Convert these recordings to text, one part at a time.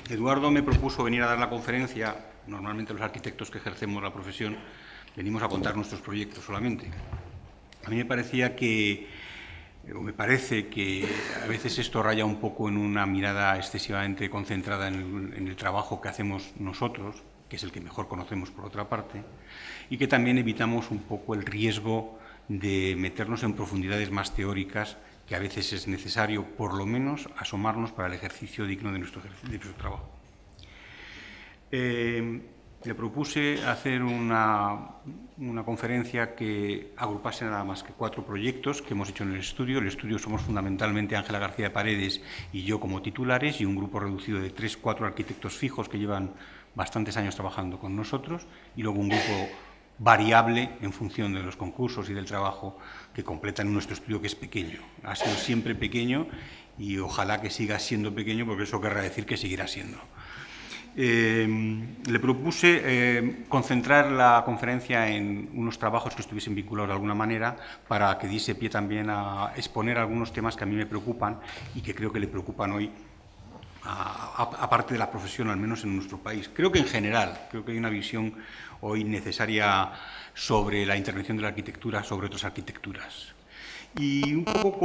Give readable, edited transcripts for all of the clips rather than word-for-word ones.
Eduardo me propuso venir a dar la conferencia. Normalmente los arquitectos que ejercemos la profesión venimos a contar nuestros proyectos solamente. A mí me parece que a veces esto raya un poco en una mirada excesivamente concentrada en el trabajo que hacemos nosotros, que es el que mejor conocemos por otra parte, y que también evitamos un poco el riesgo de meternos en profundidades más teóricas, que a veces es necesario, por lo menos, asomarnos para el ejercicio digno de nuestro trabajo. Le propuse hacer una conferencia que agrupase nada más que 4 proyectos que hemos hecho en el estudio. El estudio somos fundamentalmente Ángela García Paredes y yo como titulares, y un grupo reducido de 3-4 arquitectos fijos que llevan bastantes años trabajando con nosotros, y luego un grupo variable en función de los concursos y del trabajo que completan nuestro estudio, que es pequeño. Ha sido siempre pequeño y ojalá que siga siendo pequeño, porque eso querrá decir que seguirá siendo. Le propuse concentrar la conferencia en unos trabajos que estuviesen vinculados de alguna manera, para que diese pie también a exponer algunos temas que a mí me preocupan y que creo que le preocupan hoy a parte de la profesión, al menos en nuestro país. Creo que en general, creo que hay una visión hoy necesaria sobre la intervención de la arquitectura sobre otras arquitecturas. Y un poco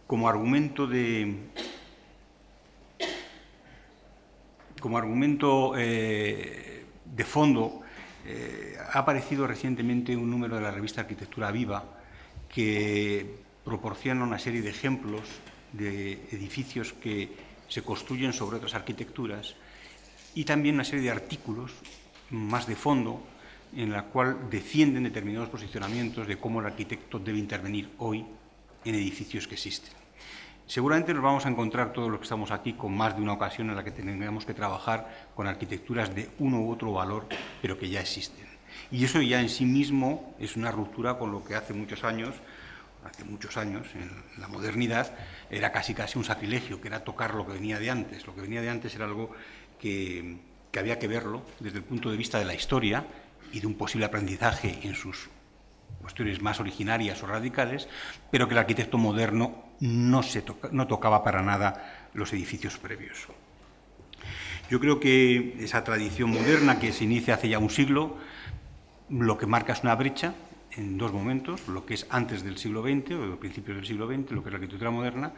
como argumento de fondo, ha aparecido recientemente un número de la revista Arquitectura Viva que proporciona una serie de ejemplos de edificios que se construyen sobre otras arquitecturas, y también una serie de artículos más de fondo en la cual defienden determinados posicionamientos de cómo el arquitecto debe intervenir hoy en edificios que existen. Seguramente nos vamos a encontrar todos los que estamos aquí con más de una ocasión en la que tengamos que trabajar con arquitecturas de uno u otro valor, pero que ya existen. Y eso ya en sí mismo es una ruptura con lo que hace muchos años, en la modernidad, era casi un sacrilegio, que era tocar lo que venía de antes. Lo que venía de antes era algo que había que verlo desde el punto de vista de la historia y de un posible aprendizaje en sus cuestiones más originarias o radicales, pero que el arquitecto moderno no tocaba para nada los edificios previos. Yo creo que esa tradición moderna, que se inicia hace ya un siglo, lo que marca es una brecha en 2 momentos: lo que es antes del siglo XX o de principios del siglo XX, lo que es la arquitectura moderna,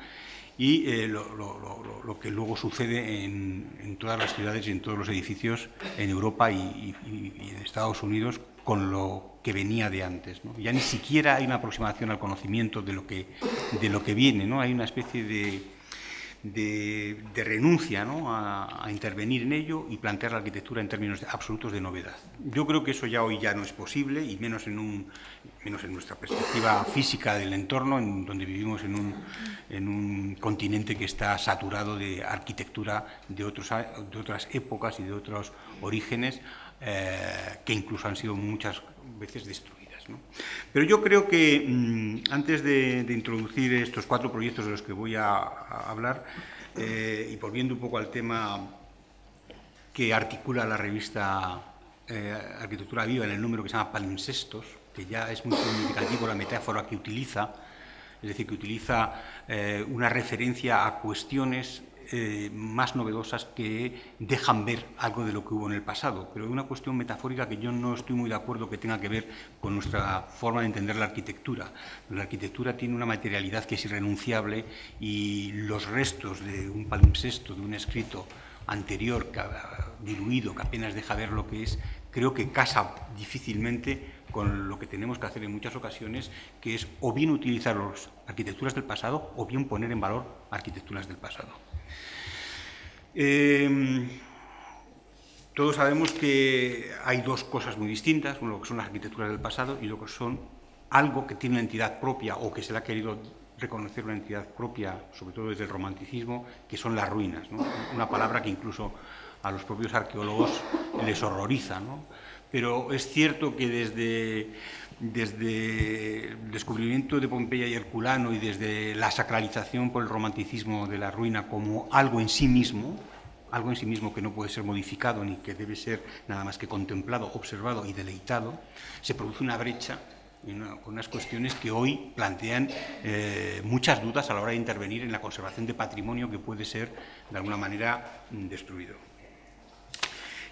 y lo que luego sucede en todas las ciudades y en todos los edificios en Europa y en Estados Unidos, con lo que venía de antes, ¿no? Ya ni siquiera hay una aproximación al conocimiento de lo que viene, ¿no? Hay una especie de renuncia, ¿no?, a intervenir en ello y plantear la arquitectura en términos absolutos de novedad. Yo creo que eso hoy ya no es posible, y menos en nuestra perspectiva física del entorno, en donde vivimos en un continente que está saturado de arquitectura de otras épocas y de otros orígenes, que incluso han sido muchas veces destruidas, ¿no? Pero yo creo que antes de introducir estos 4 proyectos de los que voy a hablar, y volviendo un poco al tema que articula la revista Arquitectura Viva en el número que se llama Palimpsestos, que ya es muy significativo la metáfora que utiliza, es decir, que utiliza una referencia a cuestiones más novedosas que dejan ver algo de lo que hubo en el pasado, pero una cuestión metafórica que yo no estoy muy de acuerdo que tenga que ver con nuestra forma de entender la arquitectura. La arquitectura tiene una materialidad que es irrenunciable, y los restos de un palimpsesto, de un escrito anterior, diluido, que apenas deja ver lo que es, creo que casa difícilmente con lo que tenemos que hacer en muchas ocasiones, que es o bien utilizar las arquitecturas del pasado o bien poner en valor arquitecturas del pasado. Todos sabemos que hay 2 cosas muy distintas: uno, lo que son las arquitecturas del pasado, y lo que son algo que tiene una entidad propia, o que se le ha querido reconocer una entidad propia, sobre todo desde el romanticismo, que son las ruinas, ¿no? Una palabra que incluso a los propios arqueólogos les horroriza, ¿no? Pero es cierto que desde el descubrimiento de Pompeya y Herculano, y desde la sacralización por el romanticismo de la ruina como algo en sí mismo que no puede ser modificado ni que debe ser nada más que contemplado, observado y deleitado, se produce una brecha con unas cuestiones que hoy plantean muchas dudas a la hora de intervenir en la conservación de patrimonio que puede ser, de alguna manera, destruido.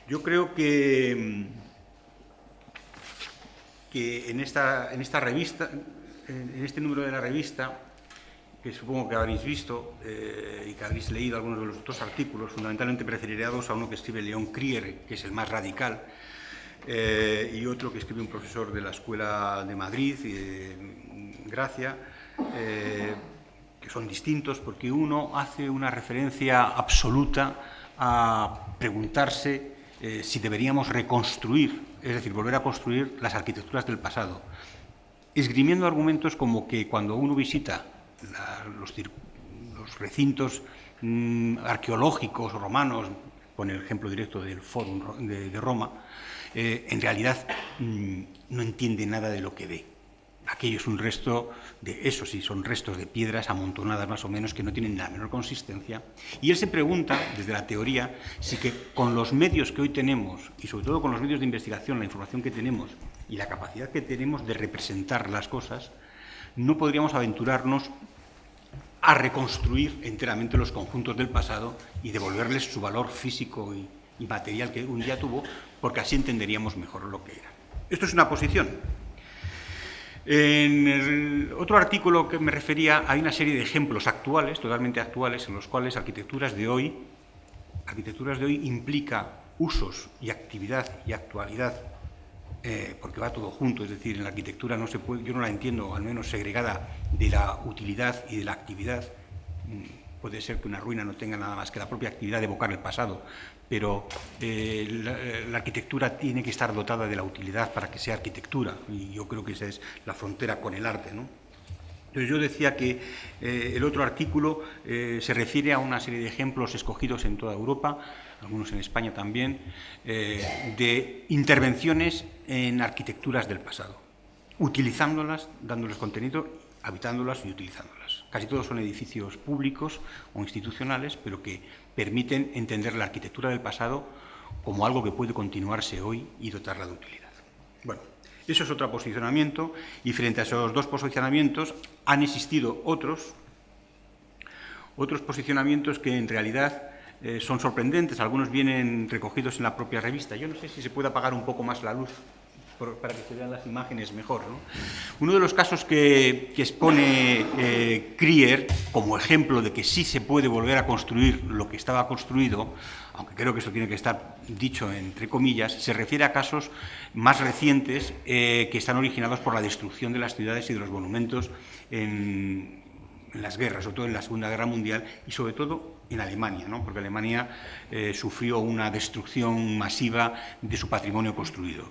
Yo creo que en esta revista, en este número de la revista, que supongo que habréis visto y que habréis leído algunos de los otros artículos, fundamentalmente preferidos a uno que escribe León Krier, que es el más radical, y otro que escribe un profesor de la Escuela de Madrid, Gracia, que son distintos porque uno hace una referencia absoluta a preguntarse si deberíamos reconstruir, es decir, volver a construir las arquitecturas del pasado, esgrimiendo argumentos como que cuando uno visita los recintos arqueológicos romanos, con el ejemplo directo del Fórum de Roma, en realidad no entiende nada de lo que ve. Aquello es un resto de, eso sí, son restos de piedras amontonadas más o menos que no tienen la menor consistencia. Y él se pregunta, desde la teoría, si que con los medios que hoy tenemos, y sobre todo con los medios de investigación, la información que tenemos y la capacidad que tenemos de representar las cosas, no podríamos aventurarnos a reconstruir enteramente los conjuntos del pasado y devolverles su valor físico y material que un día tuvo, porque así entenderíamos mejor lo que era. Esto es una posición. En el otro artículo que me refería hay una serie de ejemplos actuales, totalmente actuales, en los cuales arquitecturas de hoy implica usos y actividad y actualidad, porque va todo junto, es decir, en la arquitectura no se puede, yo no la entiendo, al menos segregada de la utilidad y de la actividad. Puede ser que una ruina no tenga nada más que la propia actividad de evocar el pasado, pero la arquitectura tiene que estar dotada de la utilidad para que sea arquitectura, y yo creo que esa es la frontera con el arte, ¿no? Entonces yo decía que el otro artículo se refiere a una serie de ejemplos escogidos en toda Europa, algunos en España también, de intervenciones en arquitecturas del pasado, utilizándolas, dándoles contenido, habitándolas y utilizándolas. Casi todos son edificios públicos o institucionales, pero que permiten entender la arquitectura del pasado como algo que puede continuarse hoy y dotarla de utilidad. Bueno, eso es otro posicionamiento, y frente a esos dos posicionamientos han existido otros posicionamientos que en realidad son sorprendentes. Algunos vienen recogidos en la propia revista. Yo no sé si se puede apagar un poco más la luz para que se vean las imágenes mejor, ¿no? Uno de los casos que expone Krier como ejemplo de que sí se puede volver a construir lo que estaba construido, aunque creo que esto tiene que estar dicho entre comillas, se refiere a casos más recientes que están originados por la destrucción de las ciudades y de los monumentos en las guerras, sobre todo en la Segunda Guerra Mundial y sobre todo en Alemania, ¿no? Porque Alemania sufrió una destrucción masiva de su patrimonio construido.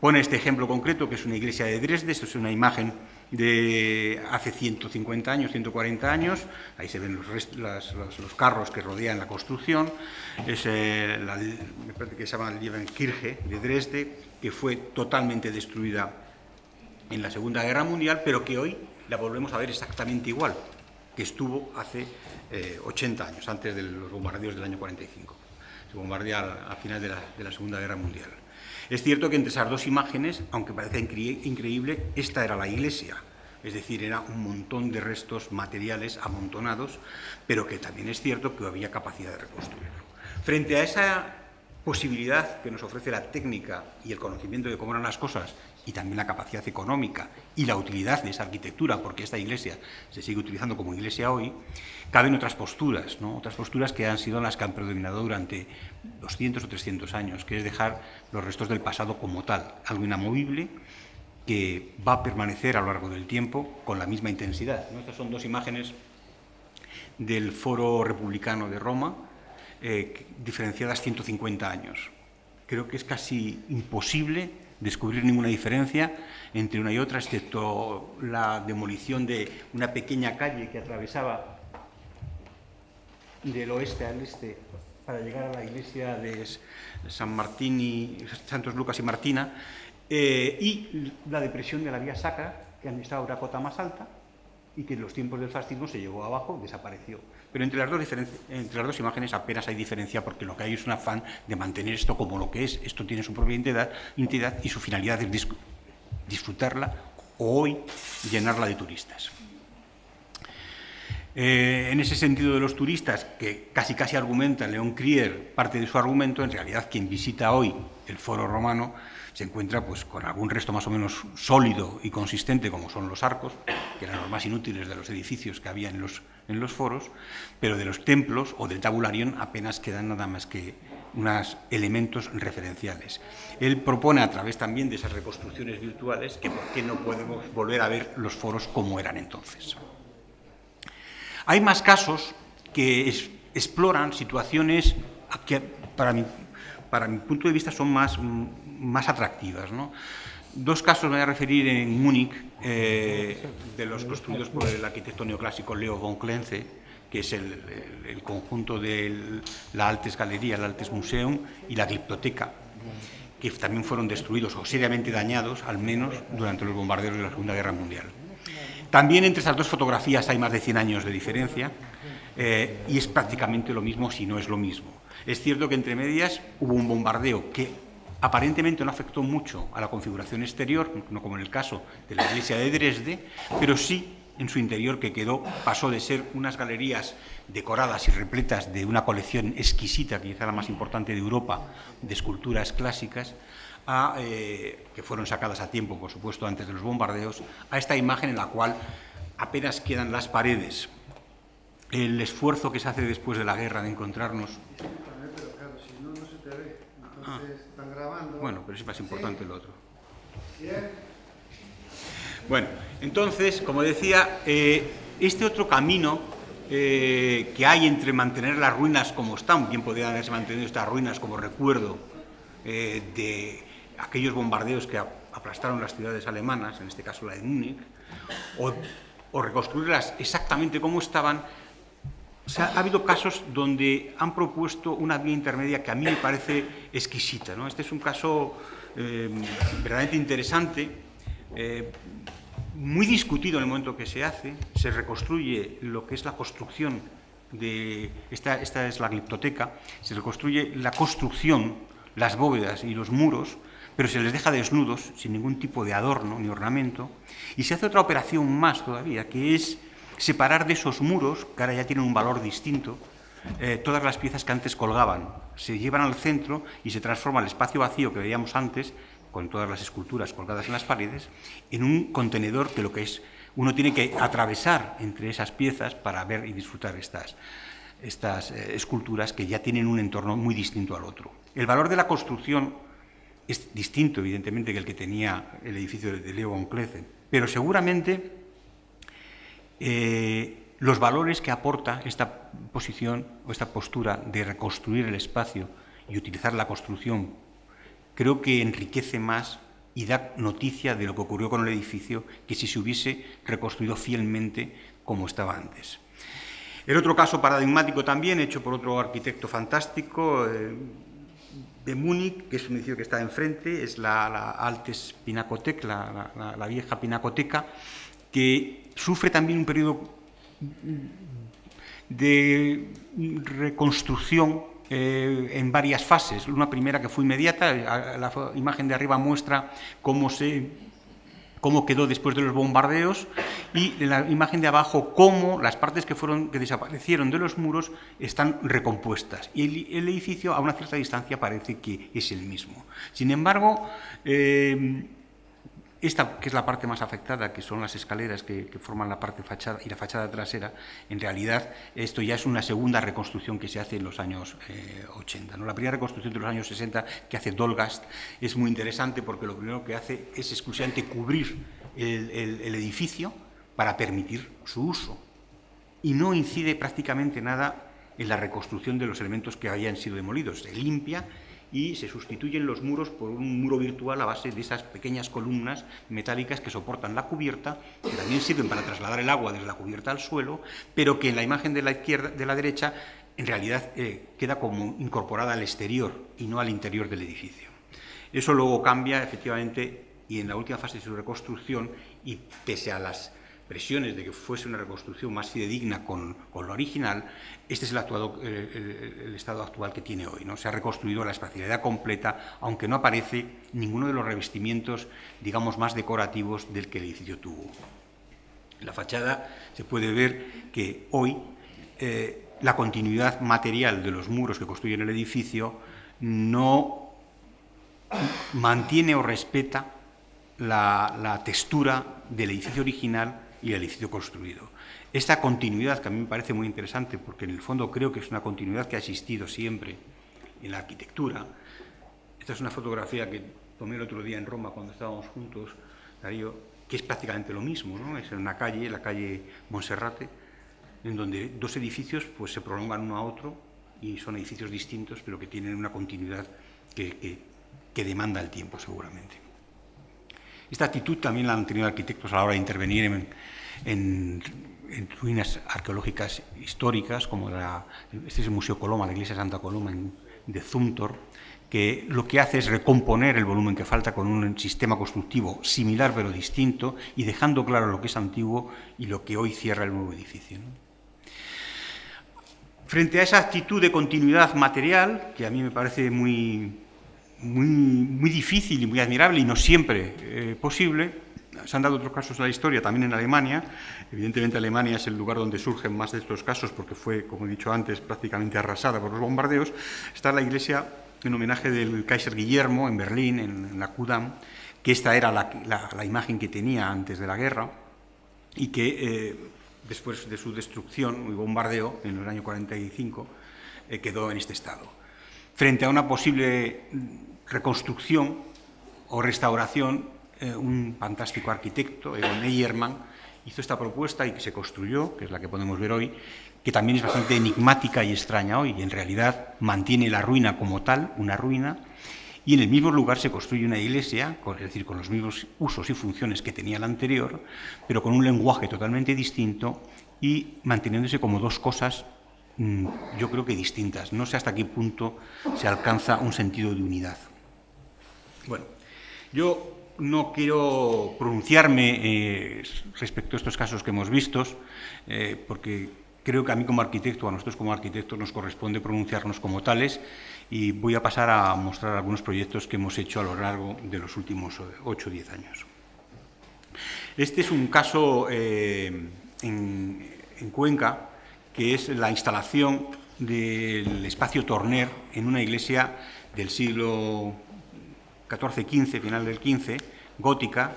Pone este ejemplo concreto, que es una iglesia de Dresde. Esto es una imagen de hace 150 años, 140 años. Ahí se ven los carros que rodean la construcción. Es me parece que se llama Liebenkirche de Dresde, que fue totalmente destruida en la Segunda Guerra Mundial, pero que hoy la volvemos a ver exactamente igual que estuvo hace 80 años, antes de los bombardeos del año 45. Se bombardea al final de la Segunda Guerra Mundial. Es cierto que entre esas dos imágenes, aunque parece increíble, esta era la iglesia, es decir, era un montón de restos materiales amontonados, pero que también es cierto que había capacidad de reconstruirlo. Frente a esa posibilidad que nos ofrece la técnica y el conocimiento de cómo eran las cosas, y también la capacidad económica y la utilidad de esa arquitectura, porque esta iglesia se sigue utilizando como iglesia hoy, caben otras posturas, ¿no? Otras posturas que han sido las que han predominado durante 200 o 300 años, que es dejar los restos del pasado como tal, algo inamovible que va a permanecer a lo largo del tiempo con la misma intensidad, ¿no? Estas son dos imágenes del Foro Republicano de Roma, diferenciadas 150 años. Creo que es casi imposible descubrir ninguna diferencia entre una y otra, excepto la demolición de una pequeña calle que atravesaba del oeste al este para llegar a la iglesia de San Martín y Santos Lucas y Martina, y la depresión de la Vía Sacra, que han estado una cota más alta y que en los tiempos del fascismo se llevó abajo, desapareció. Pero entre las dos imágenes apenas hay diferencia, porque lo que hay es un afán de mantener esto como lo que es. Esto tiene su propia entidad y su finalidad es disfrutarla o hoy llenarla de turistas. En ese sentido de los turistas, que casi argumenta León Krier parte de su argumento, en realidad quien visita hoy el Foro Romano se encuentra pues, con algún resto más o menos sólido y consistente, como son los arcos, que eran los más inútiles de los edificios que había en los foros, pero de los templos o del tabularium apenas quedan nada más que unos elementos referenciales. Él propone, a través también de esas reconstrucciones virtuales, que por qué no podemos volver a ver los foros como eran entonces. Hay más casos que exploran situaciones que para mi punto de vista son más atractivas, ¿no? Dos casos me voy a referir en Múnich, de los construidos por el arquitecto neoclásico Leo von Klenze, que es el conjunto de la Altes Galería, el Altes Museum y la Glyptoteca, que también fueron destruidos o seriamente dañados, al menos durante los bombardeos de la Segunda Guerra Mundial. También entre esas dos fotografías hay más de 100 años de diferencia y es prácticamente lo mismo, si no es lo mismo. Es cierto que entre medias hubo un bombardeo que aparentemente no afectó mucho a la configuración exterior, no como en el caso de la iglesia de Dresde, pero sí en su interior, que pasó de ser unas galerías decoradas y repletas de una colección exquisita, quizá la más importante de Europa, de esculturas clásicas, que fueron sacadas a tiempo, por supuesto, antes de los bombardeos, a esta imagen en la cual apenas quedan las paredes. El esfuerzo que se hace después de la guerra de encontrarnos... Pero claro, si no, no se te ve. Entonces están grabando... Bueno, pero es más importante lo otro. Bien. Bueno, entonces, como decía, este otro camino que hay entre mantener las ruinas como están, bien podrían haberse mantenido estas ruinas como recuerdo de aquellos bombardeos que aplastaron las ciudades alemanas, en este caso la de Múnich, o reconstruirlas exactamente como estaban. O sea, ha habido casos donde han propuesto una vía intermedia que a mí me parece exquisita, ¿no? Este es un caso verdaderamente interesante, muy discutido en el momento que se hace. Se reconstruye lo que es la construcción de... Esta es la Glyptoteca. Se reconstruye la construcción, las bóvedas y los muros, pero se les deja desnudos, sin ningún tipo de adorno ni ornamento, y se hace otra operación más todavía, que es separar de esos muros, que ahora ya tienen un valor distinto, todas las piezas que antes colgaban. Se llevan al centro y se transforma el espacio vacío que veíamos antes, con todas las esculturas colgadas en las paredes, en un contenedor que uno tiene que atravesar entre esas piezas para ver y disfrutar estas esculturas que ya tienen un entorno muy distinto al otro. El valor de la construcción es distinto, evidentemente, que el que tenía el edificio de Leo von Klenze, pero seguramente los valores que aporta esta posición o esta postura de reconstruir el espacio y utilizar la construcción, creo que enriquece más y da noticia de lo que ocurrió con el edificio que si se hubiese reconstruido fielmente como estaba antes. El otro caso paradigmático también, hecho por otro arquitecto fantástico de Múnich, que es un edificio que está enfrente, es la Altes Pinakothek, la vieja pinacoteca, que sufre también un periodo de reconstrucción en varias fases. Una primera que fue inmediata, la imagen de arriba muestra cómo quedó después de los bombardeos, y en la imagen de abajo cómo las partes que desaparecieron de los muros están recompuestas, y el edificio a una cierta distancia parece que es el mismo. Sin embargo, esta, que es la parte más afectada, que son las escaleras que forman la parte fachada y la fachada trasera, en realidad esto ya es una segunda reconstrucción que se hace en los años 80. ¿no? La primera reconstrucción de los años 60 que hace Dolgast es muy interesante, porque lo primero que hace es exclusivamente cubrir el edificio para permitir su uso, y no incide prácticamente nada en la reconstrucción de los elementos que habían sido demolidos. Se limpia y se sustituyen los muros por un muro virtual a base de esas pequeñas columnas metálicas que soportan la cubierta, que también sirven para trasladar el agua desde la cubierta al suelo, pero que en la imagen de la derecha en realidad queda como incorporada al exterior y no al interior del edificio. Eso luego cambia, efectivamente, y en la última fase de su reconstrucción, y pese a las presiones de que fuese una reconstrucción más fidedigna con lo original, este es el estado actual que tiene hoy, ¿no? Se ha reconstruido la espacialidad completa, aunque no aparece ninguno de los revestimientos, digamos, más decorativos del que el edificio tuvo. En la fachada se puede ver que hoy la continuidad material de los muros que construyen el edificio no mantiene o respeta la textura del edificio original y el edificio construido. Esta continuidad, que a mí me parece muy interesante, porque en el fondo creo que es una continuidad que ha existido siempre en la arquitectura. Esta es una fotografía que tomé el otro día en Roma cuando estábamos juntos, Darío, que es prácticamente lo mismo, ¿no? Es en una calle, la calle Monserrate, en donde dos edificios pues, se prolongan uno a otro y son edificios distintos, pero que tienen una continuidad que demanda el tiempo, seguramente. Esta actitud también la han tenido arquitectos a la hora de intervenir en ruinas arqueológicas históricas, como este es el Museo Coloma, la iglesia de Santa Coloma de Zumthor, que lo que hace es recomponer el volumen que falta con un sistema constructivo similar pero distinto y dejando claro lo que es antiguo y lo que hoy cierra el nuevo edificio, ¿no? Frente a esa actitud de continuidad material, que a mí me parece muy difícil y muy admirable y no siempre posible, se han dado otros casos en la historia, también en Alemania. Evidentemente Alemania es el lugar donde surgen más de estos casos porque fue, como he dicho antes, prácticamente arrasada por los bombardeos. Está la iglesia en homenaje del Kaiser Guillermo en Berlín, en la Kudamm, que esta era la imagen que tenía antes de la guerra y que después de su destrucción y bombardeo en el año 45 quedó en este estado. Frente a una posible reconstrucción o restauración, un fantástico arquitecto, Egon Eyermann, hizo esta propuesta y que se construyó, que es la que podemos ver hoy, que también es bastante enigmática y extraña hoy, y en realidad mantiene la ruina como tal, una ruina, y en el mismo lugar se construye una iglesia, es decir, con los mismos usos y funciones que tenía la anterior, pero con un lenguaje totalmente distinto y manteniéndose como dos cosas, yo creo que distintas. No sé hasta qué punto se alcanza un sentido de unidad. Bueno, yo no quiero pronunciarme respecto a estos casos que hemos visto, porque creo que a mí como arquitecto, a nosotros como arquitectos, nos corresponde pronunciarnos como tales, y voy a pasar a mostrar algunos proyectos que hemos hecho a lo largo de los últimos 8 o 10 años. Este es un caso en Cuenca, que es la instalación del espacio Torner en una iglesia del siglo XIV-XV, final del XV, gótica,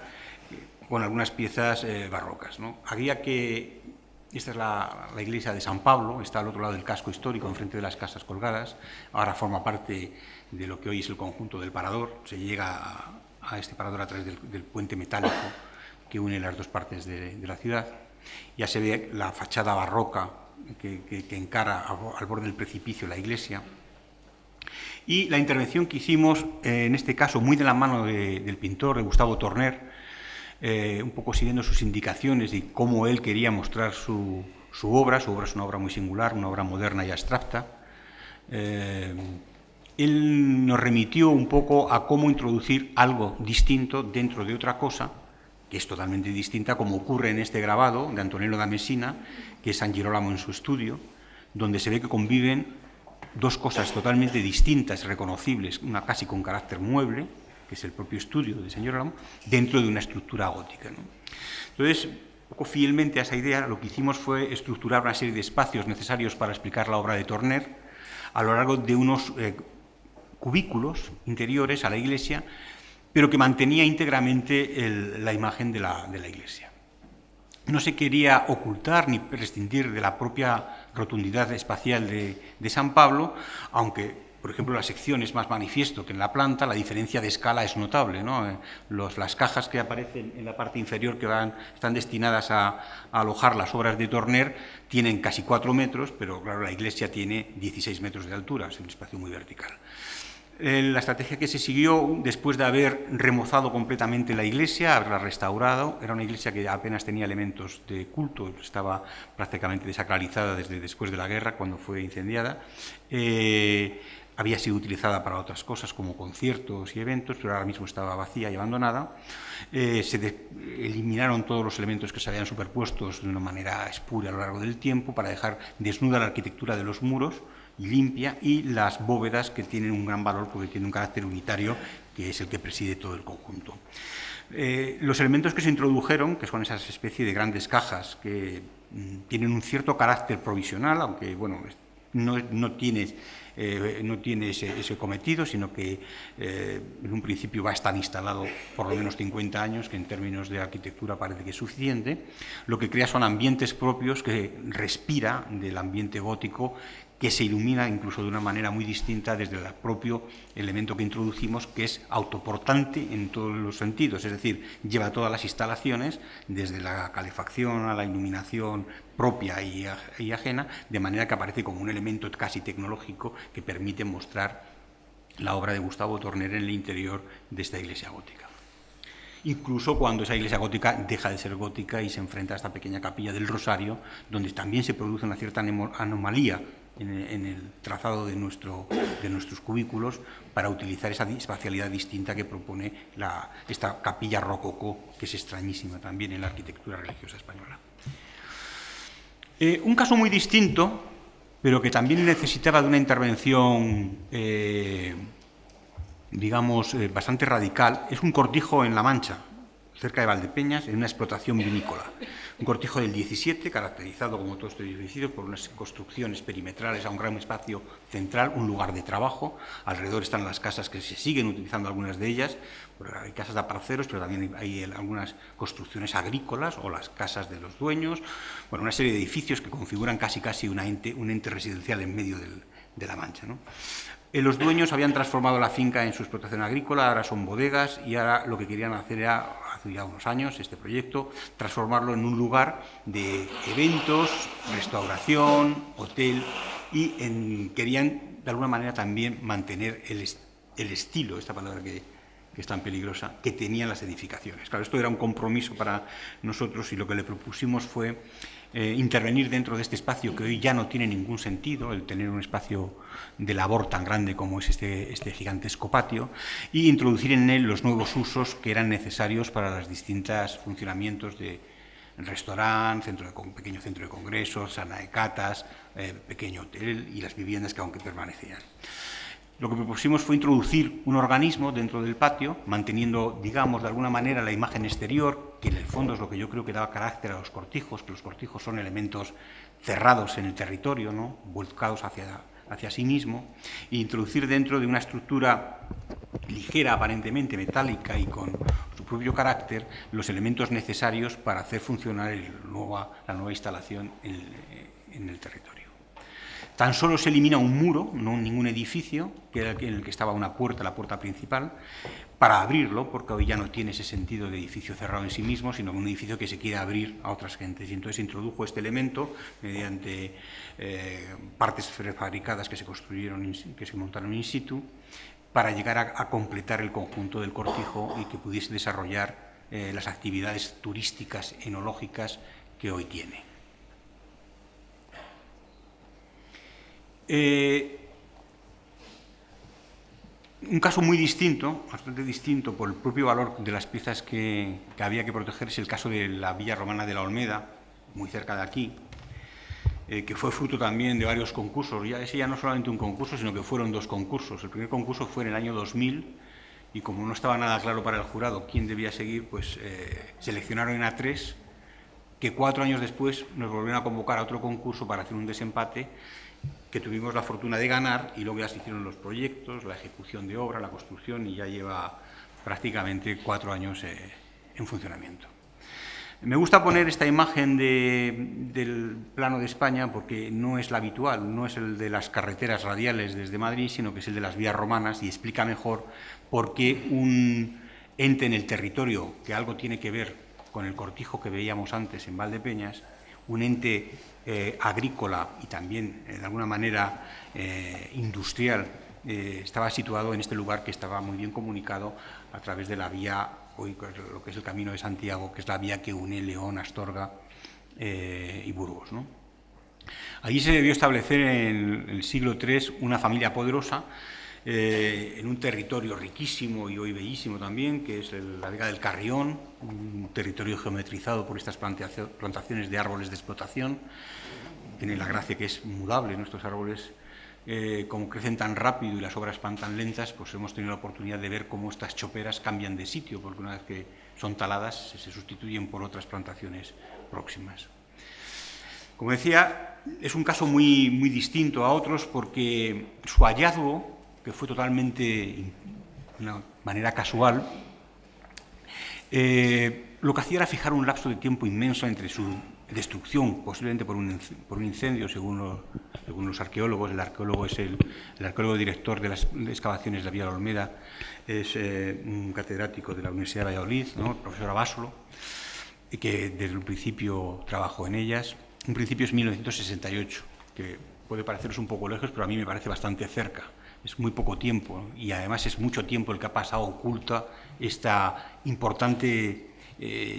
con algunas piezas barrocas, ¿no? Esta es la iglesia de San Pablo, está al otro lado del casco histórico, enfrente de las casas colgadas, ahora forma parte de lo que hoy es el conjunto del Parador, se llega a este Parador a través del puente metálico que une las dos partes de la ciudad. Ya se ve la fachada barroca que encara al borde del precipicio la iglesia. Y la intervención que hicimos, en este caso muy de la mano del pintor, de Gustavo Torner, un poco siguiendo sus indicaciones y cómo él quería mostrar su obra. Su obra es una obra muy singular, una obra moderna y abstracta. Él nos remitió un poco a cómo introducir algo distinto dentro de otra cosa, que es totalmente distinta, como ocurre en este grabado de Antonello da Messina, que es San Girolamo en su estudio, donde se ve que conviven dos cosas totalmente distintas, reconocibles, una casi con carácter mueble, que es el propio estudio de San Girolamo, dentro de una estructura gótica, ¿no? Entonces, un poco fielmente a esa idea, lo que hicimos fue estructurar una serie de espacios necesarios para explicar la obra de Torner a lo largo de unos cubículos interiores a la iglesia, pero que mantenía íntegramente la imagen de la iglesia. No se quería ocultar ni prescindir de la propia rotundidad espacial de San Pablo, aunque, por ejemplo, la sección es más manifiesto que en la planta, la diferencia de escala es notable, ¿no? Las cajas que aparecen en la parte inferior, que están destinadas a alojar las obras de Torner, tienen casi 4 metros, pero claro, la iglesia tiene 16 metros de altura, es un espacio muy vertical. La estrategia que se siguió, después de haber remozado completamente la iglesia, haberla restaurado, era una iglesia que apenas tenía elementos de culto, estaba prácticamente desacralizada desde después de la guerra, cuando fue incendiada. había sido utilizada para otras cosas como conciertos y eventos, pero ahora mismo estaba vacía y abandonada. Eliminaron todos los elementos que se habían superpuestos de una manera espuria a lo largo del tiempo para dejar desnuda la arquitectura de los muros y limpia, y las bóvedas, que tienen un gran valor porque tienen un carácter unitario que es el que preside todo el conjunto. Los elementos que se introdujeron, que son esas especies de grandes cajas que tienen un cierto carácter provisional, aunque bueno, no tiene ese cometido, sino que en un principio va a estar instalado por lo menos 50 años, que en términos de arquitectura parece que es suficiente. Lo que crea son ambientes propios que respira del ambiente gótico, que se ilumina incluso de una manera muy distinta desde el propio elemento que introducimos, que es autoportante en todos los sentidos, es decir, lleva todas las instalaciones, desde la calefacción a la iluminación propia y ajena, de manera que aparece como un elemento casi tecnológico que permite mostrar la obra de Gustavo Torner en el interior de esta iglesia gótica. Incluso cuando esa iglesia gótica deja de ser gótica y se enfrenta a esta pequeña capilla del Rosario, donde también se produce una cierta anomalía en el trazado de nuestros cubículos, para utilizar esa espacialidad distinta que propone esta capilla rococó, que es extrañísima también en la arquitectura religiosa española. Un caso muy distinto, pero que también necesitaba de una intervención digamos, bastante radical, es un cortijo en La Mancha, cerca de Valdepeñas, en una explotación vinícola. Un cortijo del 17, caracterizado, como todos estos edificios, por unas construcciones perimetrales a un gran espacio central, un lugar de trabajo. Alrededor están las casas, que se siguen utilizando algunas de ellas, hay casas de aparceros, pero también hay algunas construcciones agrícolas o las casas de los dueños. Bueno, una serie de edificios que configuran casi un ente residencial en medio de La Mancha, ¿no? Los dueños habían transformado la finca en su explotación agrícola, ahora son bodegas, y ahora lo que querían hacer era, hace ya unos años, este proyecto, transformarlo en un lugar de eventos, restauración, hotel, y querían de alguna manera también mantener el estilo, esta palabra que es tan peligrosa, que tenían las edificaciones. Claro, esto era un compromiso para nosotros, y lo que le propusimos fue intervenir dentro de este espacio, que hoy ya no tiene ningún sentido, el tener un espacio de labor tan grande como es este gigantesco patio, y introducir en él los nuevos usos que eran necesarios para los distintos funcionamientos de restaurante, pequeño centro de congresos, sala de catas, pequeño hotel y las viviendas que aún permanecían. Lo que propusimos fue introducir un organismo dentro del patio, manteniendo, digamos, de alguna manera la imagen exterior, que en el fondo es lo que yo creo que daba carácter a los cortijos, que los cortijos son elementos cerrados en el territorio, ¿no?, volcados hacia sí mismo, e introducir dentro de una estructura ligera, aparentemente metálica y con su propio carácter, los elementos necesarios para hacer funcionar la nueva instalación en el territorio. Tan solo se elimina un muro, no ningún edificio, que era en el que estaba una puerta, la puerta principal, para abrirlo, porque hoy ya no tiene ese sentido de edificio cerrado en sí mismo, sino un edificio que se quiere abrir a otras gentes. Y entonces se introdujo este elemento mediante partes prefabricadas que se construyeron, que se montaron in situ, para llegar a completar el conjunto del cortijo y que pudiese desarrollar las actividades turísticas, enológicas que hoy tiene. Un caso muy distinto, bastante distinto por el propio valor de las piezas que había que proteger, es el caso de la Villa Romana de la Olmeda, muy cerca de aquí, que fue fruto también de varios concursos. Ese ya no solamente un concurso, sino que fueron dos concursos. El primer concurso fue en el año 2000, y como no estaba nada claro para el jurado quién debía seguir, pues seleccionaron a 3, que 4 años después nos volvieron a convocar a otro concurso para hacer un desempate, que tuvimos la fortuna de ganar, y luego ya se hicieron los proyectos, la ejecución de obra, la construcción, y ya lleva prácticamente 4 años en funcionamiento. Me gusta poner esta imagen del plano de España porque no es la habitual, no es el de las carreteras radiales desde Madrid, sino que es el de las vías romanas, y explica mejor por qué un ente en el territorio que algo tiene que ver con el cortijo que veíamos antes en Valdepeñas, un ente agrícola y también, de alguna manera, industrial, estaba situado en este lugar, que estaba muy bien comunicado a través de la vía, hoy lo que es el Camino de Santiago, que es la vía que une León, Astorga y Burgos, ¿no? Allí se debió establecer en el siglo III una familia poderosa en un territorio riquísimo y hoy bellísimo también, que es la Vega del Carrión, un territorio geometrizado por estas plantaciones de árboles de explotación. Tiene la gracia que es mudable, ¿no? Estos árboles, como crecen tan rápido y las obras van tan lentas, pues hemos tenido la oportunidad de ver cómo estas choperas cambian de sitio, porque una vez que son taladas se sustituyen por otras plantaciones próximas. Como decía, es un caso muy distinto a otros porque su hallazgo, que fue totalmente de una manera casual, lo que hacía era fijar un lapso de tiempo inmenso entre su destrucción, posiblemente por un incendio, según los arqueólogos. El arqueólogo es el arqueólogo director de las excavaciones de la Villa de la Olmeda, es un catedrático de la Universidad de Valladolid, ¿no? El profesor Abasolo, y que desde el principio trabajó en ellas. Un principio es 1968, que puede pareceros un poco lejos, pero a mí me parece bastante cerca. Es muy poco tiempo, ¿no? Y además es mucho tiempo el que ha pasado oculta esta importante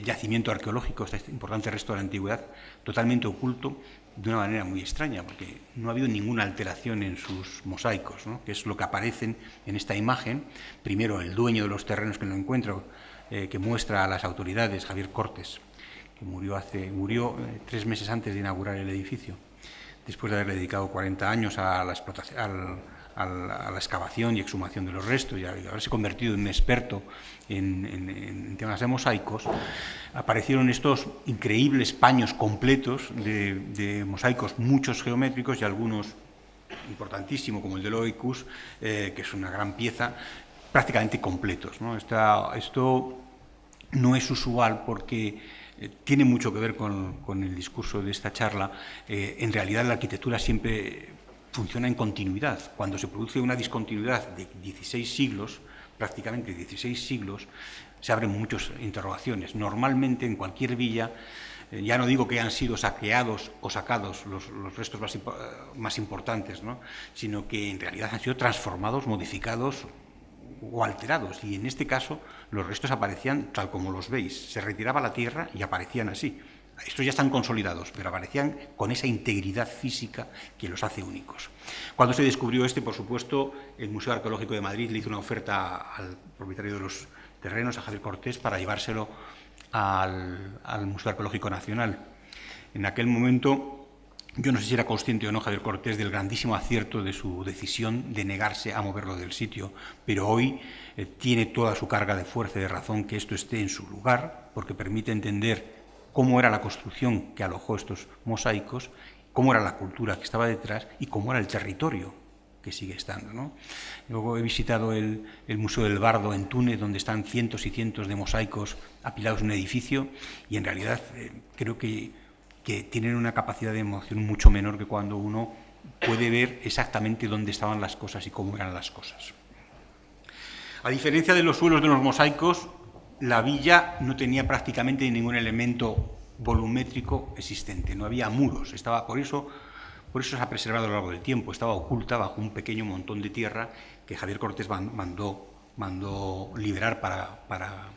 yacimiento arqueológico, este importante resto de la antigüedad, totalmente oculto de una manera muy extraña, porque no ha habido ninguna alteración en sus mosaicos, ¿no? Que es lo que aparecen en esta imagen. Primero, el dueño de los terrenos que lo encuentro, que muestra a las autoridades, Javier Cortés, que murió 3 meses antes de inaugurar el edificio, después de haberle dedicado 40 años a la explotación, a la excavación y exhumación de los restos y haberse convertido en un experto en temas de mosaicos. Aparecieron estos increíbles paños completos de mosaicos, muchos geométricos y algunos importantísimos, como el de Loicus, que es una gran pieza, prácticamente completos, ¿no? Esto no es usual porque tiene mucho que ver con el discurso de esta charla. En realidad la arquitectura siempre funciona en continuidad. Cuando se produce una discontinuidad de 16 siglos, prácticamente 16 siglos, se abren muchas interrogaciones. Normalmente en cualquier villa, ya no digo que hayan sido saqueados o sacados los restos más importantes, ¿no? Sino que en realidad han sido transformados, modificados o alterados, y en este caso los restos aparecían tal como los veis. Se retiraba la tierra y aparecían así. Estos ya están consolidados, pero aparecían con esa integridad física que los hace únicos. Cuando se descubrió por supuesto, el Museo Arqueológico de Madrid le hizo una oferta al propietario de los terrenos, a Javier Cortés, para llevárselo al Museo Arqueológico Nacional. En aquel momento, yo no sé si era consciente o no Javier Cortés del grandísimo acierto de su decisión de negarse a moverlo del sitio, pero hoy tiene toda su carga de fuerza y de razón que esto esté en su lugar, porque permite entender cómo era la construcción que alojó estos mosaicos, cómo era la cultura que estaba detrás y cómo era el territorio que sigue estando, ¿no? Luego he visitado el Museo del Bardo en Túnez, donde están cientos y cientos de mosaicos apilados en un edificio, y en realidad creo que tienen una capacidad de emoción mucho menor que cuando uno puede ver exactamente dónde estaban las cosas y cómo eran las cosas. A diferencia de los suelos de los mosaicos, la villa no tenía prácticamente ningún elemento volumétrico existente, no había muros, por eso se ha preservado a lo largo del tiempo, estaba oculta bajo un pequeño montón de tierra que Javier Cortés mandó liberar para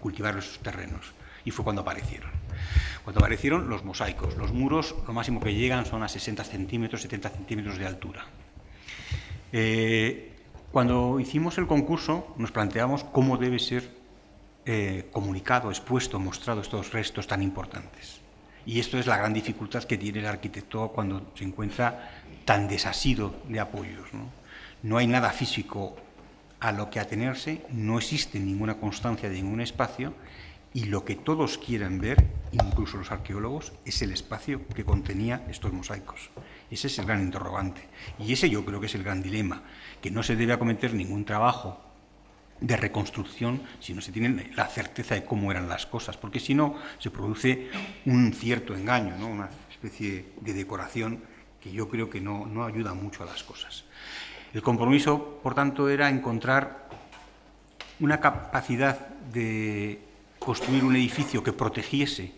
cultivar esos terrenos, y fue cuando aparecieron. Cuando aparecieron los mosaicos, los muros, lo máximo que llegan son a 60 centímetros, 70 centímetros de altura. Cuando hicimos el concurso nos planteamos cómo debe ser comunicado, expuesto, mostrado estos restos tan importantes. Y esto es la gran dificultad que tiene el arquitecto cuando se encuentra tan desasido de apoyos, ¿no? No hay nada físico a lo que atenerse, no existe ninguna constancia de ningún espacio, y lo que todos quieren ver, incluso los arqueólogos, es el espacio que contenía estos mosaicos. Ese es el gran interrogante. Y ese yo creo que es el gran dilema, que no se debe acometer ningún trabajo de reconstrucción si no se tiene la certeza de cómo eran las cosas, porque si no se produce un cierto engaño, ¿no? Una especie de decoración que yo creo que no ayuda mucho a las cosas. El compromiso, por tanto, era encontrar una capacidad de construir un edificio que protegiese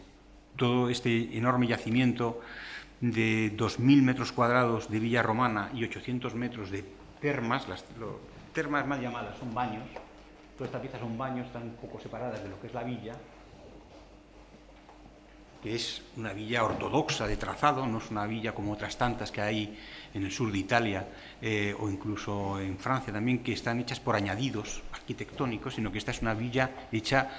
todo este enorme yacimiento de 2.000 metros cuadrados de villa romana y 800 metros de termas. Las termas mal llamadas son baños. Todas estas piezas son baños, están un poco separadas de lo que es la villa. que es una villa ortodoxa de trazado, no es una villa como otras tantas que hay en el sur de Italia o incluso en Francia también, que están hechas por añadidos arquitectónicos, sino que esta es una villa hecha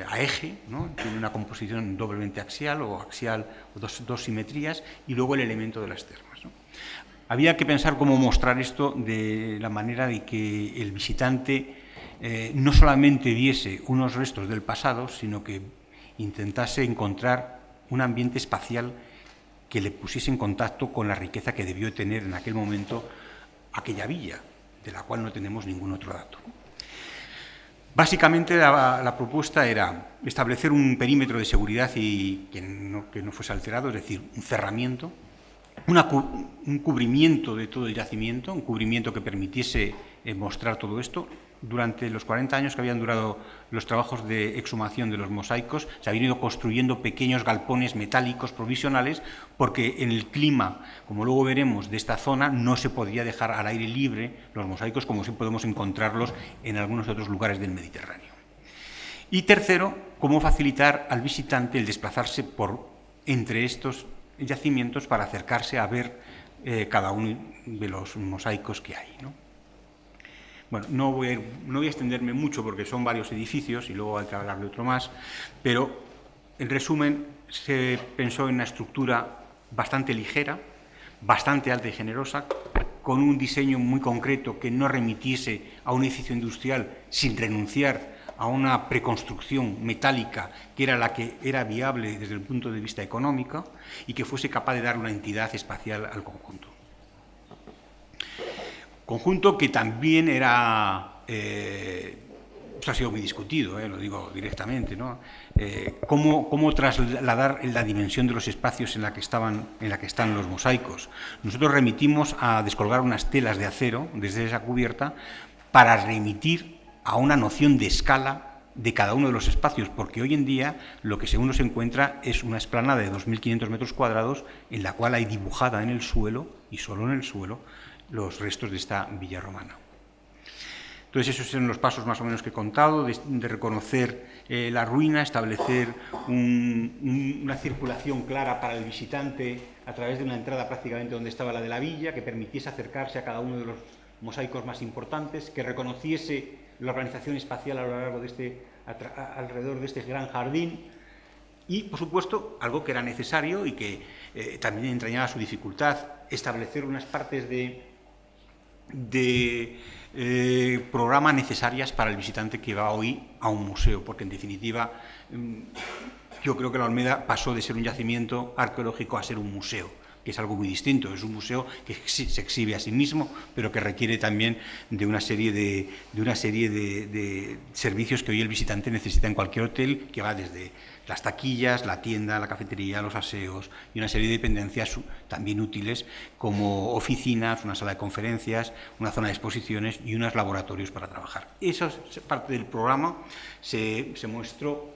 a eje, ¿no? Tiene una composición doblemente axial o axial, o dos simetrías, y luego el elemento de las termas, ¿no? Había que pensar cómo mostrar esto de la manera de que el visitante no solamente viese unos restos del pasado, sino que intentase encontrar un ambiente espacial que le pusiese en contacto con la riqueza que debió tener en aquel momento aquella villa, de la cual no tenemos ningún otro dato. Básicamente la propuesta era establecer un perímetro de seguridad y que no fuese alterado, es decir, un cerramiento, un cubrimiento de todo el yacimiento, un cubrimiento que permitiese mostrar todo esto. Durante los 40 años que habían durado los trabajos de exhumación de los mosaicos, se habían ido construyendo pequeños galpones metálicos provisionales, porque en el clima, como luego veremos, de esta zona, no se podía dejar al aire libre los mosaicos como sí podemos encontrarlos en algunos otros lugares del Mediterráneo. Y tercero, cómo facilitar al visitante el desplazarse por entre estos yacimientos para acercarse a ver cada uno de los mosaicos que hay, ¿no? Bueno, no voy a extenderme mucho porque son varios edificios y luego hay que hablar de otro más, pero en resumen se pensó en una estructura bastante ligera, bastante alta y generosa, con un diseño muy concreto que no remitiese a un edificio industrial sin renunciar a una preconstrucción metálica que era la que era viable desde el punto de vista económico y que fuese capaz de dar una entidad espacial al conjunto. Conjunto que también era, ha sido muy discutido, lo digo directamente, ¿no? Cómo trasladar la dimensión de los espacios en la que están los mosaicos. Nosotros remitimos a descolgar unas telas de acero desde esa cubierta para remitir a una noción de escala de cada uno de los espacios, porque hoy en día lo que uno se encuentra es una explanada de 2.500 metros cuadrados en la cual hay dibujada en el suelo, y solo en el suelo, los restos de esta villa romana. Entonces, esos son los pasos más o menos que he contado, de reconocer la ruina, establecer una circulación clara para el visitante a través de una entrada prácticamente donde estaba la de la villa, que permitiese acercarse a cada uno de los mosaicos más importantes, que reconociese la organización espacial a lo largo de alrededor de este gran jardín, y, por supuesto, algo que era necesario y que también entrañaba su dificultad, establecer unas partes de programa necesarias para el visitante que va hoy a un museo, porque en definitiva yo creo que la Olmeda pasó de ser un yacimiento arqueológico a ser un museo, que es algo muy distinto. Es un museo que se exhibe a sí mismo, pero que requiere también de una serie de servicios que hoy el visitante necesita en cualquier hotel, que va desde las taquillas, la tienda, la cafetería, los aseos y una serie de dependencias también útiles como oficinas, una sala de conferencias, una zona de exposiciones y unos laboratorios para trabajar. Eso es parte del programa, se mostró,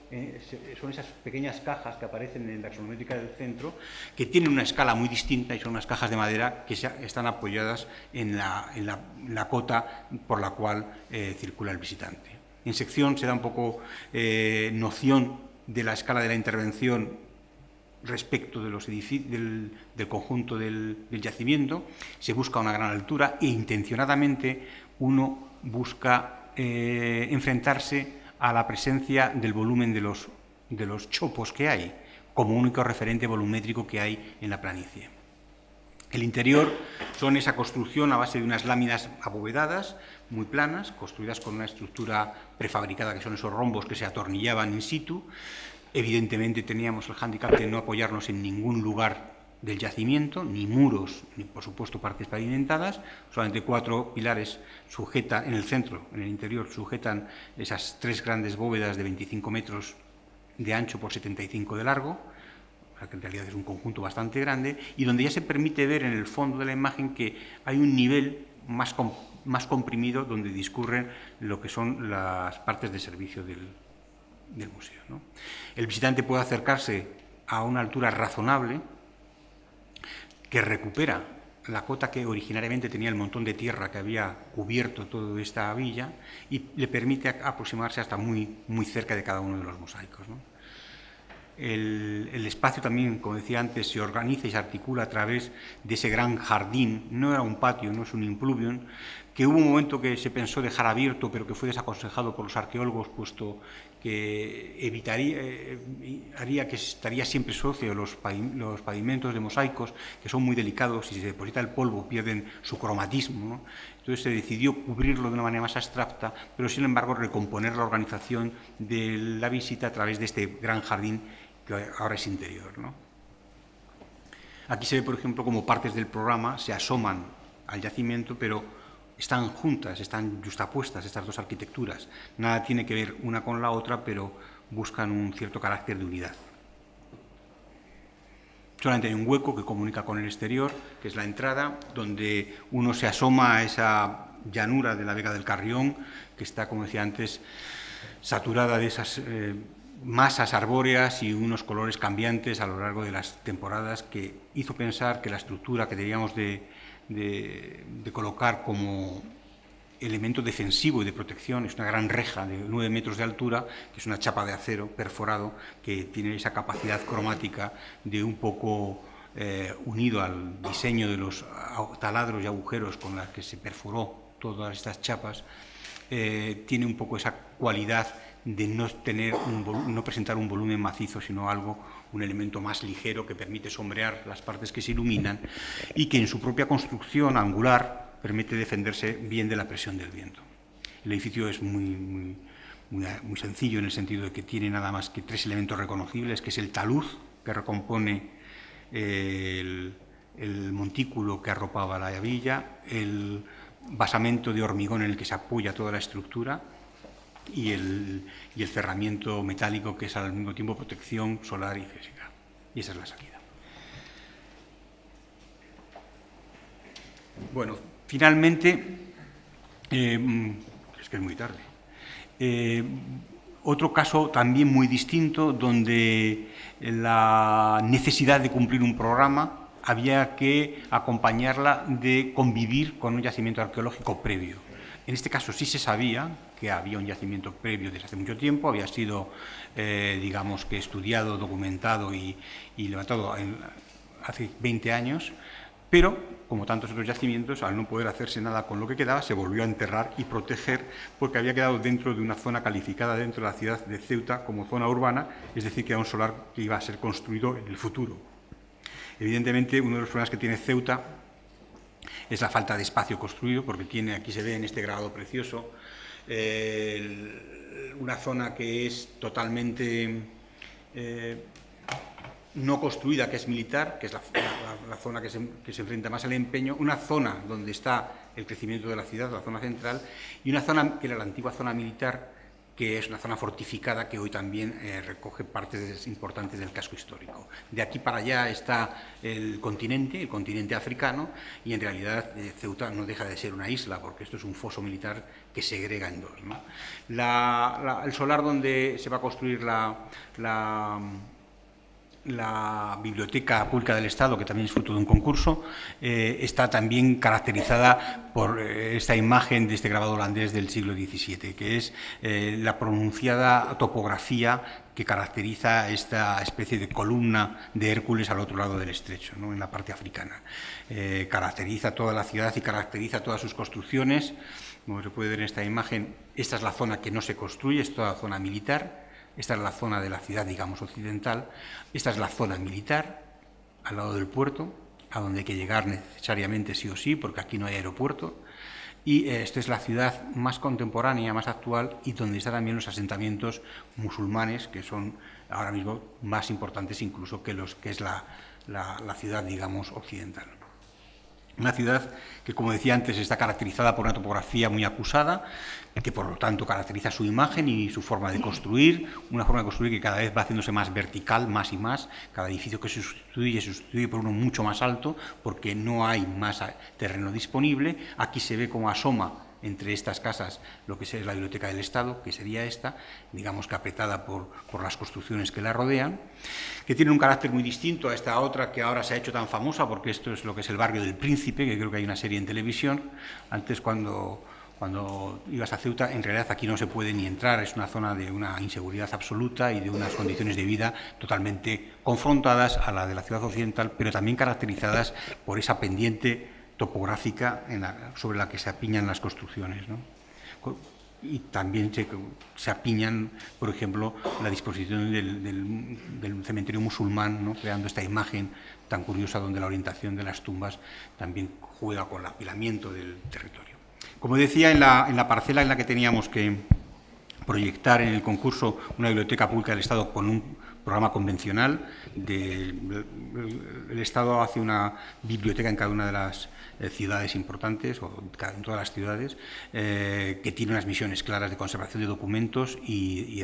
son esas pequeñas cajas que aparecen en la axonométrica del centro, que tienen una escala muy distinta y son unas cajas de madera que están apoyadas en la cota por la cual circula el visitante. En sección se da un poco noción de la escala de la intervención respecto de los del conjunto del yacimiento. Se busca una gran altura e intencionadamente uno busca enfrentarse a la presencia del volumen de los chopos que hay, como único referente volumétrico que hay en la planicie. El interior son esa construcción a base de unas láminas abovedadas, muy planas, construidas con una estructura prefabricada, que son esos rombos que se atornillaban in situ. Evidentemente teníamos el hándicap de no apoyarnos en ningún lugar del yacimiento, ni muros, ni por supuesto partes pavimentadas. Solamente 4 pilares sujetan, en el centro, en el interior, sujetan esas 3 grandes bóvedas de 25 metros de ancho por 75 de largo, que en realidad es un conjunto bastante grande, y donde ya se permite ver en el fondo de la imagen que hay un nivel más comprimido donde discurren lo que son las partes de servicio del museo, ¿no? El visitante puede acercarse a una altura razonable que recupera la cota que originariamente tenía el montón de tierra que había cubierto toda esta villa y le permite aproximarse hasta muy, muy cerca de cada uno de los mosaicos, ¿no? El espacio también, como decía antes, se organiza y se articula a través de ese gran jardín. No era un patio, no es un impluvium, que hubo un momento que se pensó dejar abierto, pero que fue desaconsejado por los arqueólogos, puesto que haría que estaría siempre sucio los pavimentos de mosaicos, que son muy delicados, y si se deposita el polvo pierden su cromatismo, ¿no? Entonces se decidió cubrirlo de una manera más abstracta, pero sin embargo recomponer la organización de la visita a través de este gran jardín que ahora es interior, ¿no? Aquí se ve, por ejemplo, como partes del programa se asoman al yacimiento, pero están juntas, están justapuestas estas dos arquitecturas. Nada tiene que ver una con la otra, pero buscan un cierto carácter de unidad. Solamente hay un hueco que comunica con el exterior, que es la entrada, donde uno se asoma a esa llanura de la Vega del Carrión, que está, como decía antes, saturada de esas masas arbóreas y unos colores cambiantes a lo largo de las temporadas, que hizo pensar que la estructura que debíamos de colocar como elemento defensivo y de protección es una gran reja de 9 metros de altura, que es una chapa de acero perforado, que tiene esa capacidad cromática de un poco unido al diseño de los taladros y agujeros con los que se perforó todas estas chapas, tiene un poco esa cualidad de no presentar un volumen macizo, sino un elemento más ligero que permite sombrear las partes que se iluminan y que en su propia construcción angular permite defenderse bien de la presión del viento. El edificio es muy sencillo en el sentido de que tiene nada más que 3 elementos reconocibles, que es el talud, que recompone el montículo que arropaba la villa, el basamento de hormigón en el que se apoya toda la estructura y el cerramiento metálico, que es al mismo tiempo protección solar y física. Y esa es la salida. Bueno, finalmente, es que es muy tarde, otro caso también muy distinto, donde la necesidad de cumplir un programa había que acompañarla de convivir con un yacimiento arqueológico previo. En este caso sí se sabía que había un yacimiento previo desde hace mucho tiempo, había sido, digamos que estudiado, documentado y levantado hace 20 años, pero, como tantos otros yacimientos, al no poder hacerse nada con lo que quedaba, se volvió a enterrar y proteger, porque había quedado dentro de una zona calificada dentro de la ciudad de Ceuta como zona urbana, es decir, que era un solar que iba a ser construido en el futuro. Evidentemente, uno de los problemas que tiene Ceuta es la falta de espacio construido, porque tiene, aquí se ve en este grabado precioso, una zona que es totalmente no construida, que es militar, que es la zona que se enfrenta más al empeño, una zona donde está el crecimiento de la ciudad, la zona central, y una zona que era la antigua zona militar, que es una zona fortificada que hoy también recoge partes importantes del casco histórico. De aquí para allá está el continente africano, y en realidad Ceuta no deja de ser una isla, porque esto es un foso militar que segrega en dos, ¿no? El solar donde se va a construir la Biblioteca Pública del Estado, que también es fruto de un concurso, está también caracterizada por esta imagen de este grabado holandés del siglo XVII, que es la pronunciada topografía que caracteriza esta especie de columna de Hércules al otro lado del estrecho, ¿no?, en la parte africana. Caracteriza toda la ciudad y caracteriza todas sus construcciones. Como se puede ver en esta imagen, esta es la zona que no se construye, es toda la zona militar. Esta es la zona de la ciudad, digamos, occidental. Esta es la zona militar, al lado del puerto, a donde hay que llegar necesariamente sí o sí, porque aquí no hay aeropuerto. Y esta es la ciudad más contemporánea, más actual, y donde están también los asentamientos musulmanes, que son ahora mismo más importantes incluso que es la ciudad, digamos, occidental. Una ciudad que, como decía antes, está caracterizada por una topografía muy acusada, que por lo tanto caracteriza su imagen y su forma de construir, una forma de construir que cada vez va haciéndose más vertical, más y más. Cada edificio que se sustituye por uno mucho más alto, porque no hay más terreno disponible. Aquí se ve cómo asoma entre estas casas lo que es la Biblioteca del Estado, que sería esta, digamos que apretada por las construcciones que la rodean, que tiene un carácter muy distinto a esta otra que ahora se ha hecho tan famosa, porque esto es lo que es el barrio del Príncipe, que creo que hay una serie en televisión. Antes, cuando cuando ibas a Ceuta, en realidad aquí no se puede ni entrar, es una zona de una inseguridad absoluta y de unas condiciones de vida totalmente confrontadas a la de la ciudad occidental, pero también caracterizadas por esa pendiente topográfica sobre la que se apiñan las construcciones, ¿no? Y también se apiñan, por ejemplo, la disposición del cementerio musulmán, ¿no? Creando esta imagen tan curiosa donde la orientación de las tumbas también juega con el apilamiento del territorio. Como decía, en la parcela en la que teníamos que proyectar en el concurso una biblioteca pública del Estado con un programa convencional, el Estado hace una biblioteca en cada una de las ciudades importantes, o en todas las ciudades, que tiene unas misiones claras de conservación de documentos y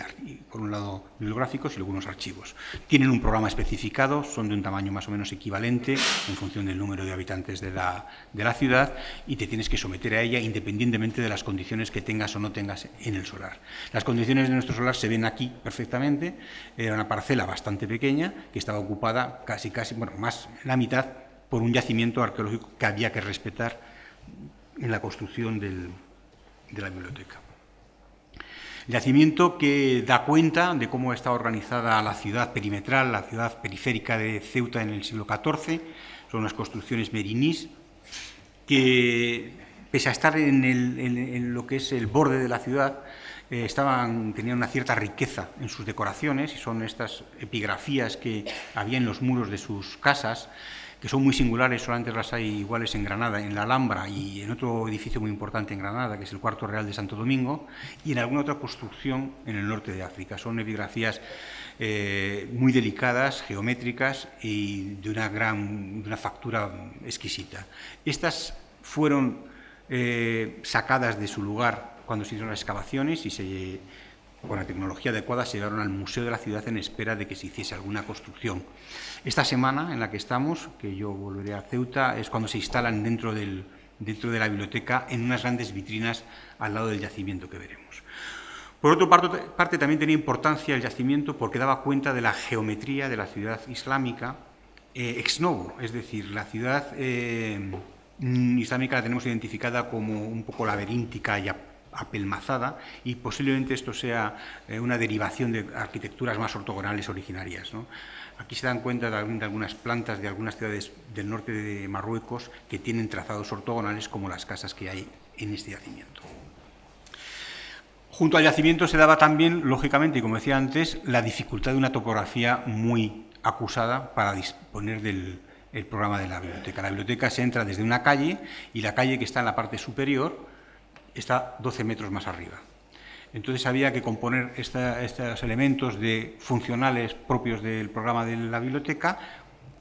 por un lado, bibliográficos y algunos archivos. Tienen un programa especificado, son de un tamaño más o menos equivalente en función del número de habitantes de la ciudad, y te tienes que someter a ella independientemente de las condiciones que tengas o no tengas en el solar. Las condiciones de nuestro solar se ven aquí perfectamente. Era una parcela bastante pequeña que estaba ocupada casi, bueno, más la mitad por un yacimiento arqueológico que había que respetar en la construcción de la biblioteca. El yacimiento que da cuenta de cómo está organizada la ciudad perimetral, la ciudad periférica de Ceuta en el siglo XIV, son unas construcciones merinís que, pese a estar en lo que es el borde de la ciudad, tenían una cierta riqueza en sus decoraciones, y son estas epigrafías que había en los muros de sus casas, que son muy singulares. Solamente las hay iguales en Granada, en la Alhambra y en otro edificio muy importante en Granada, que es el Cuarto Real de Santo Domingo, y en alguna otra construcción en el norte de África. Son epigrafías muy delicadas, geométricas y de una factura exquisita. Estas fueron sacadas de su lugar cuando se hicieron las excavaciones y con la tecnología adecuada se llevaron al Museo de la Ciudad en espera de que se hiciese alguna construcción. Esta semana en la que estamos, que yo volveré a Ceuta, es cuando se instalan dentro de la biblioteca en unas grandes vitrinas al lado del yacimiento que veremos. Por otra parte, también tenía importancia el yacimiento porque daba cuenta de la geometría de la ciudad islámica ex novo, es decir, la ciudad islámica la tenemos identificada como un poco laberíntica y apelmazada, y posiblemente esto sea una derivación de arquitecturas más ortogonales originarias, ¿no? Aquí se dan cuenta de algunas plantas de algunas ciudades del norte de Marruecos que tienen trazados ortogonales, como las casas que hay en este yacimiento. Junto al yacimiento se daba también, lógicamente, y como decía antes, la dificultad de una topografía muy acusada para disponer del programa de la biblioteca. La biblioteca se entra desde una calle, y la calle, que está en la parte superior, está 12 metros más arriba. Entonces había que componer estos elementos funcionales propios del programa de la biblioteca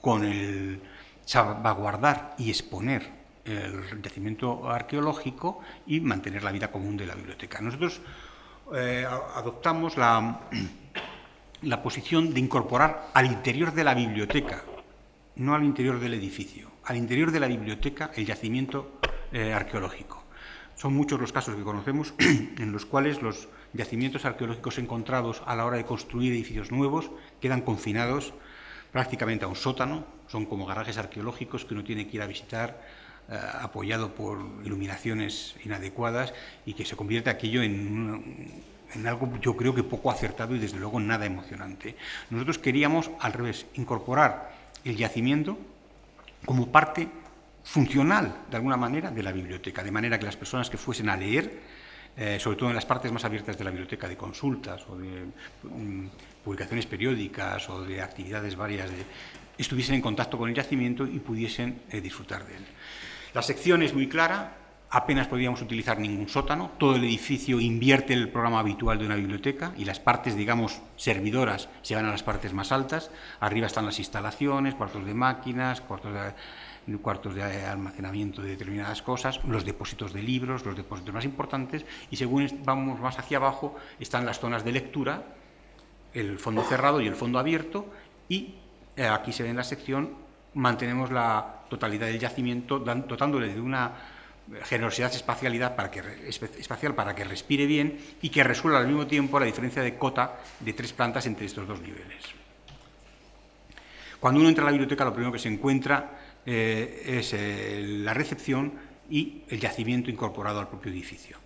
con el salvaguardar y exponer el yacimiento arqueológico y mantener la vida común de la biblioteca. Nosotros adoptamos la posición de incorporar al interior de la biblioteca, no al interior del edificio, al interior de la biblioteca, el yacimiento arqueológico. Son muchos los casos que conocemos en los cuales los yacimientos arqueológicos encontrados a la hora de construir edificios nuevos quedan confinados prácticamente a un sótano. Son como garajes arqueológicos que uno tiene que ir a visitar apoyado por iluminaciones inadecuadas, y que se convierte aquello en algo, yo creo que poco acertado y desde luego nada emocionante. Nosotros queríamos, al revés, incorporar el yacimiento como parte funcional, de alguna manera, de la biblioteca, de manera que las personas que fuesen a leer, sobre todo en las partes más abiertas de la biblioteca, de consultas o de publicaciones periódicas o de actividades varias, estuviesen en contacto con el yacimiento y pudiesen disfrutar de él. La sección es muy clara, apenas podíamos utilizar ningún sótano, todo el edificio invierte el programa habitual de una biblioteca, y las partes, digamos, servidoras se van a las partes más altas. Arriba están las instalaciones, cuartos de máquinas, cuartos de almacenamiento de determinadas cosas, los depósitos de libros, los depósitos más importantes, y según vamos más hacia abajo están las zonas de lectura, el fondo cerrado y el fondo abierto, y aquí se ve en la sección, mantenemos la totalidad del yacimiento dotándole de una generosidad espacial para que respire bien y que resuelva al mismo tiempo la diferencia de cota de 3 plantas entre estos dos niveles. Cuando uno entra a la biblioteca, lo primero que se encuentra es la recepción, y el yacimiento incorporado al propio edificio.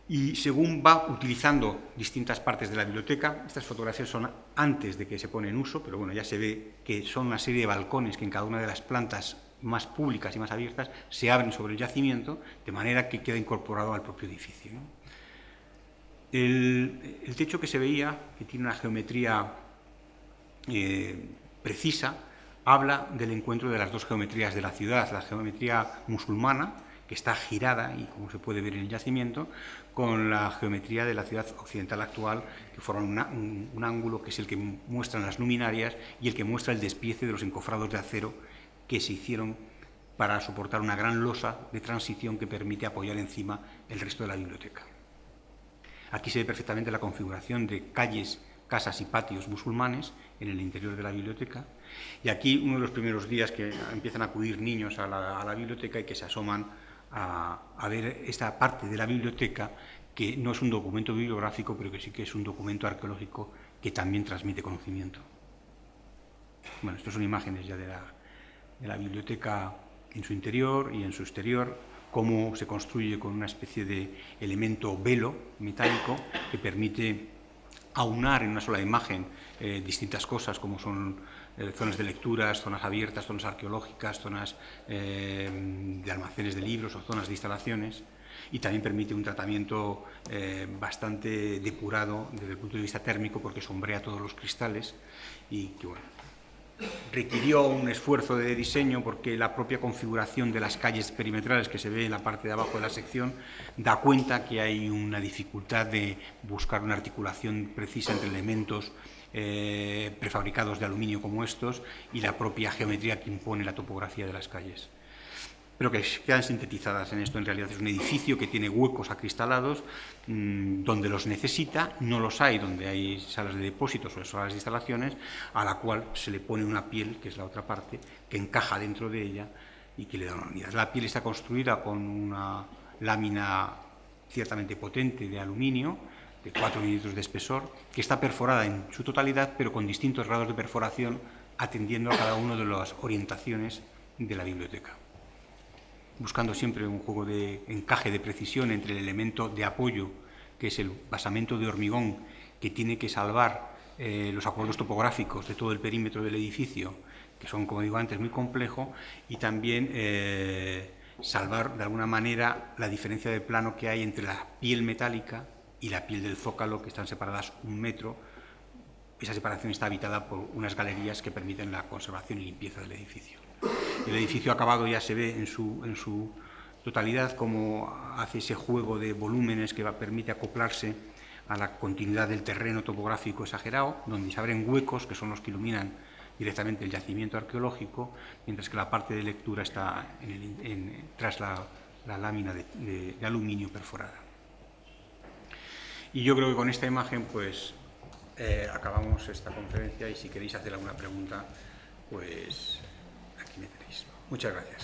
Y según va utilizando distintas partes de la biblioteca, estas fotografías son antes de que se pone en uso, pero bueno, ya se ve que son una serie de balcones que en cada una de las plantas más públicas y más abiertas se abren sobre el yacimiento, de manera que queda incorporado al propio edificio, ¿no? El techo que se veía, que tiene una geometría precisa, habla del encuentro de las dos geometrías de la ciudad, la geometría musulmana, que está girada, y como se puede ver en el yacimiento, con la geometría de la ciudad occidental actual, que forman un ángulo que es el que muestran las luminarias y el que muestra el despiece de los encofrados de acero que se hicieron para soportar una gran losa de transición que permite apoyar encima el resto de la biblioteca. Aquí se ve perfectamente la configuración de calles, casas y patios musulmanes en el interior de la biblioteca. Y aquí uno de los primeros días que empiezan a acudir niños a la biblioteca y que se asoman a ver esta parte de la biblioteca, que no es un documento bibliográfico, pero que sí que es un documento arqueológico que también transmite conocimiento. Bueno, estas son imágenes ya de la biblioteca en su interior y en su exterior, cómo se construye con una especie de elemento velo metálico que permite aunar en una sola imagen distintas cosas, como son zonas de lecturas, zonas abiertas, zonas arqueológicas, zonas de almacenes de libros o zonas de instalaciones, y también permite un tratamiento bastante depurado desde el punto de vista térmico, porque sombrea todos los cristales y que, bueno, requirió un esfuerzo de diseño porque la propia configuración de las calles perimetrales que se ve en la parte de abajo de la sección da cuenta que hay una dificultad de buscar una articulación precisa entre elementos prefabricados de aluminio como estos y la propia geometría que impone la topografía de las calles. Pero que quedan sintetizadas en esto. En realidad es un edificio que tiene huecos acristalados donde los necesita, no los hay donde hay salas de depósitos o salas de instalaciones, a la cual se le pone una piel, que es la otra parte, que encaja dentro de ella y que le da una unidad. La piel está construida con una lámina ciertamente potente de aluminio, de 4 milímetros de espesor, que está perforada en su totalidad, pero con distintos grados de perforación, atendiendo a cada una de las orientaciones de la biblioteca, buscando siempre un juego de encaje de precisión entre el elemento de apoyo, que es el basamento de hormigón, que tiene que salvar los acuerdos topográficos de todo el perímetro del edificio, que son, como digo antes, muy complejos, y también salvar de alguna manera la diferencia de plano que hay entre la piel metálica y la piel del zócalo, que están separadas 1 metro. Esa separación está habitada por unas galerías que permiten la conservación y limpieza del edificio. El edificio acabado ya se ve en su totalidad cómo hace ese juego de volúmenes que permite acoplarse a la continuidad del terreno topográfico exagerado, donde se abren huecos que son los que iluminan directamente el yacimiento arqueológico, mientras que la parte de lectura está tras la lámina de aluminio perforada. Y yo creo que con esta imagen pues acabamos esta conferencia, y si queréis hacer alguna pregunta, pues aquí me tenéis. Muchas gracias.